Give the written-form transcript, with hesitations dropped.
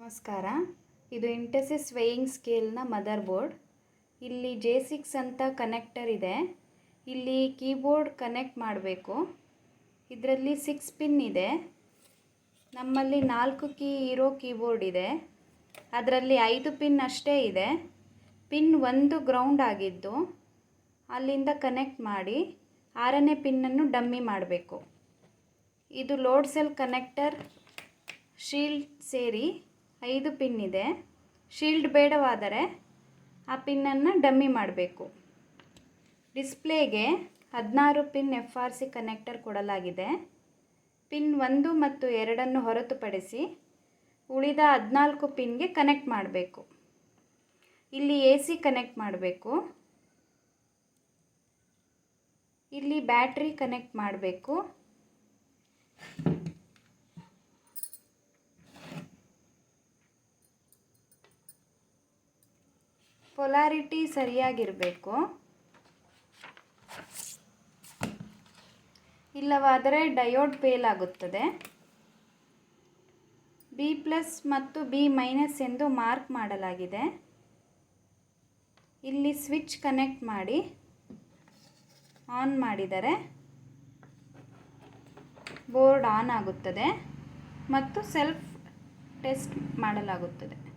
ನಮಸ್ಕಾರ. ಇದು ಇಂಟೆಸಿಸ್ weighing ಸ್ಕೇಲ್ನ mother board. ಇಲ್ಲಿ J6 ಅಂತ ಕನೆಕ್ಟರ್ ಇದೆ. ಇಲ್ಲಿ ಕೀಬೋರ್ಡ್ ಕನೆಕ್ಟ್ ಮಾಡಬೇಕು. ಇದರಲ್ಲಿ 6 ಪಿನ್ ಇದೆ. ನಮ್ಮಲ್ಲಿ 4 ಕೀ ಇರೋ ಕೀಬೋರ್ಡ್ ಇದೆ. ಅದರಲ್ಲಿ 5 ಪಿನ್ ಅಷ್ಟೇ ಇದೆ. ಪಿನ್ 1 ಗ್ರೌಂಡ್ ಆಗಿದ್ದು ಅಲ್ಲಿಂದ ಕನೆಕ್ಟ್ ಮಾಡಿ 6ನೇ ಪಿನ್ನನ್ನು ಡಮ್ಮಿ ಮಾಡಬೇಕು. ಇದು ಲೋಡ್ ಸೆಲ್ ಕನೆಕ್ಟರ್ ಶೀಲ್ಡ್ ಸೇರಿ 5 ಪಿನ್ ಇದೆ. ಶೀಲ್ಡ್ ಬೇಡವಾದರೆ ಆ ಪಿನ್ನನ್ನು ಡಮ್ಮಿ ಮಾಡಬೇಕು. ಡಿಸ್ಪ್ಲೇಗೆ 16 ಪಿನ್ FRC ಕನೆಕ್ಟರ್ ಕೊಡಲಾಗಿದೆ. ಪಿನ್ 1 ಮತ್ತು 2 ಹೊರತುಪಡಿಸಿ ಉಳಿದ 14 ಪಿನ್ಗೆ ಕನೆಕ್ಟ್ ಮಾಡಬೇಕು. ಇಲ್ಲಿ AC ಕನೆಕ್ಟ್ ಮಾಡಬೇಕು. ಇಲ್ಲಿ ಬ್ಯಾಟ್ರಿ ಕನೆಕ್ಟ್ ಮಾಡಬೇಕು. ಪೊಲಾರಿಟಿ ಸರಿಯಾಗಿರಬೇಕು. ಇಲ್ಲವಾದರೆ ಡಯೋಡ್ ಫೇಲ್ ಆಗುತ್ತದೆ. B+ ಮತ್ತು B- ಎಂದು ಮಾರ್ಕ್ ಮಾಡಲಾಗಿದೆ. ಇಲ್ಲಿ ಸ್ವಿಚ್ ಕನೆಕ್ಟ್ ಮಾಡಿ ಆನ್ ಮಾಡಿದರೆ ಬೋರ್ಡ್ ಆನ್ ಆಗುತ್ತದೆ ಮತ್ತು ಸೆಲ್ಫ್ ಟೆಸ್ಟ್ ಮಾಡಲಾಗುತ್ತದೆ.